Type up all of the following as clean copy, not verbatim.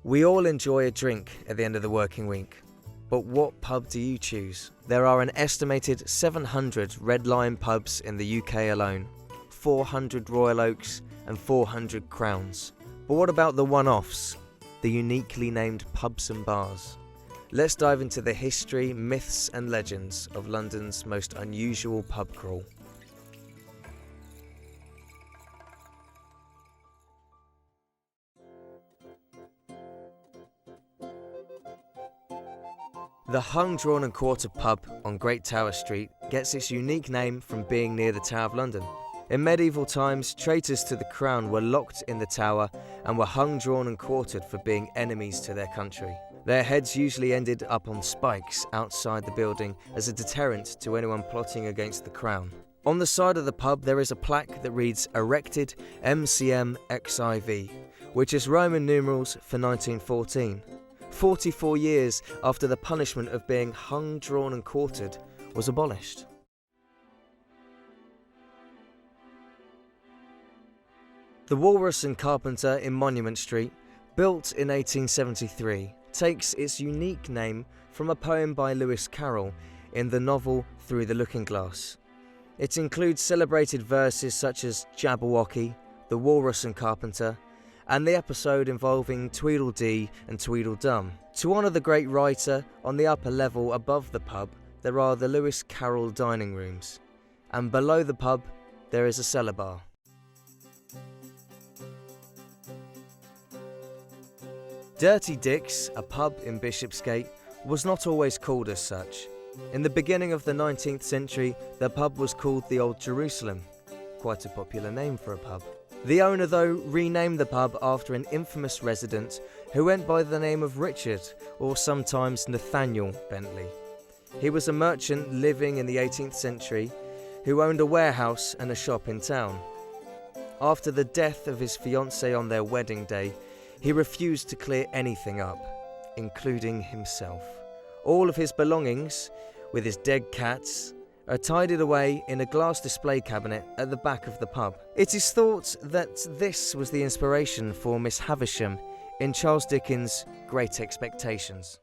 We all enjoy a drink at the end of the working week, but what pub do you choose? There are an estimated 700 Red Lion pubs in the UK alone, 400 Royal Oaks and 400 Crowns. But what about the one-offs, the uniquely named pubs and bars? Let's dive into the history, myths and legends of London's most unusual pub crawl. The Hung, Drawn and Quartered pub on Great Tower Street gets its unique name from being near the Tower of London. In medieval times, traitors to the crown were locked in the tower and were hung, drawn and quartered for being enemies to their country. Their heads usually ended up on spikes outside the building as a deterrent to anyone plotting against the crown. On the side of the pub there is a plaque that reads Erected MCM XIV, which is Roman numerals for 1914. 44 years after the punishment of being hung, drawn and quartered was abolished. The Walrus and Carpenter in Monument Street, built in 1873, takes its unique name from a poem by Lewis Carroll in the novel Through the Looking Glass. It includes celebrated verses such as Jabberwocky, the Walrus and Carpenter, and the episode involving Tweedledee and Tweedledum. To honour the great writer, on the upper level above the pub there are the Lewis Carroll dining rooms, and below the pub there is a cellar bar. Dirty Dick's, a pub in Bishopsgate, was not always called as such. In the beginning of the 19th century, the pub was called the Old Jerusalem, quite a popular name for a pub. The owner, though, renamed the pub after an infamous resident who went by the name of Richard, or sometimes Nathaniel Bentley. He was a merchant living in the 18th century who owned a warehouse and a shop in town. After the death of his fiancée on their wedding day, he refused to clear anything up, including himself. All of his belongings, with his dead cats, are tidied away in a glass display cabinet at the back of the pub. It is thought that this was the inspiration for Miss Havisham in Charles Dickens' Great Expectations.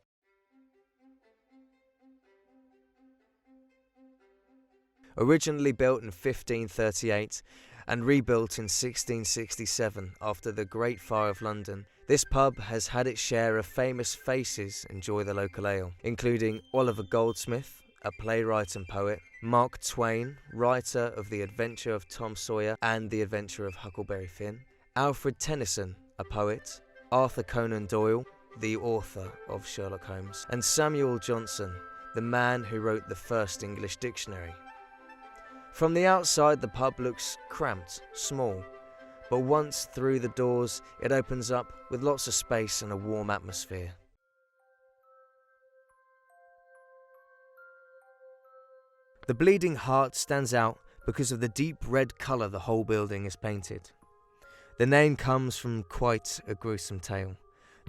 Originally built in 1538 and rebuilt in 1667 after the Great Fire of London, this pub has had its share of famous faces enjoy the local ale, including Oliver Goldsmith, a playwright and poet, Mark Twain, writer of The Adventure of Tom Sawyer and The Adventure of Huckleberry Finn, Alfred Tennyson, a poet, Arthur Conan Doyle, the author of Sherlock Holmes, and Samuel Johnson, the man who wrote the first English dictionary. From the outside, the pub looks cramped, small, but once through the doors, it opens up with lots of space and a warm atmosphere. The Bleeding Heart stands out because of the deep red colour the whole building is painted. The name comes from quite a gruesome tale,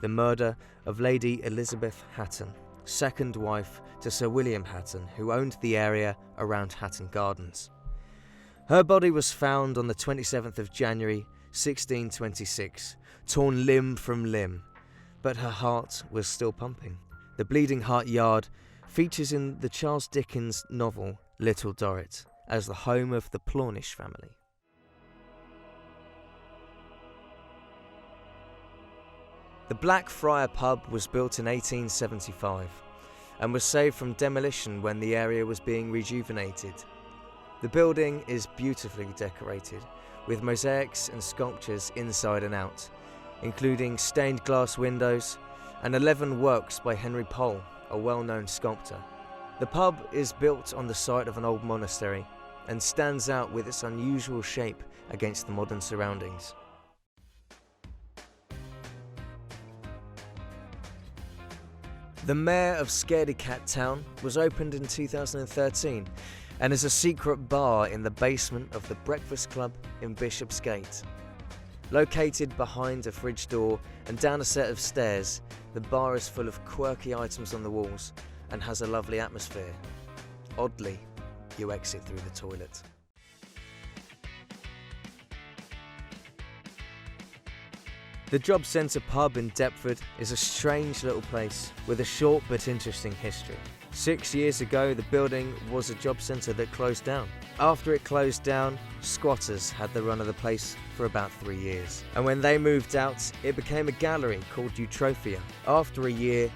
the murder of Lady Elizabeth Hatton, second wife to Sir William Hatton, who owned the area around Hatton Gardens. Her body was found on the 27th of January 1626, torn limb from limb, but her heart was still pumping. The Bleeding Heart Yard features in the Charles Dickens novel Little Dorrit as the home of the Plornish family. The Black Friar pub was built in 1875 and was saved from demolition when the area was being rejuvenated. The building is beautifully decorated with mosaics and sculptures inside and out, including stained glass windows and 11 works by Henry Pole, a well-known sculptor. The pub is built on the site of an old monastery and stands out with its unusual shape against the modern surroundings. The Mayor of Scaredy Town was opened in 2013 and is a secret bar in the basement of the Breakfast Club in Bishopsgate. Located behind a fridge door and down a set of stairs, the bar is full of quirky items on the walls and has a lovely atmosphere. Oddly, you exit through the toilet. The Job Centre pub in Deptford is a strange little place with a short but interesting history. 6 years ago, the building was a job centre that closed down. After it closed down, squatters had the run of the place for about 3 years. And when they moved out, it became a gallery called Eutrophia. After a year,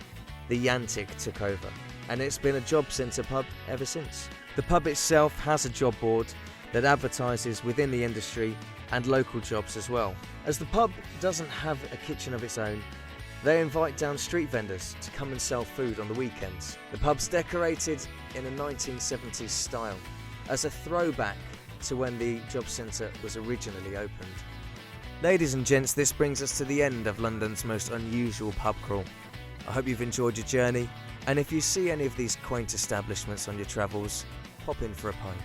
the Yantic took over, and it's been a job centre pub ever since. The pub itself has a job board that advertises within the industry and local jobs as well. As the pub doesn't have a kitchen of its own, they invite down street vendors to come and sell food on the weekends. The pub's decorated in a 1970s style as a throwback to when the job centre was originally opened. Ladies and gents, this brings us to the end of London's most unusual pub crawl. I hope you've enjoyed your journey, and if you see any of these quaint establishments on your travels, pop in for a pint.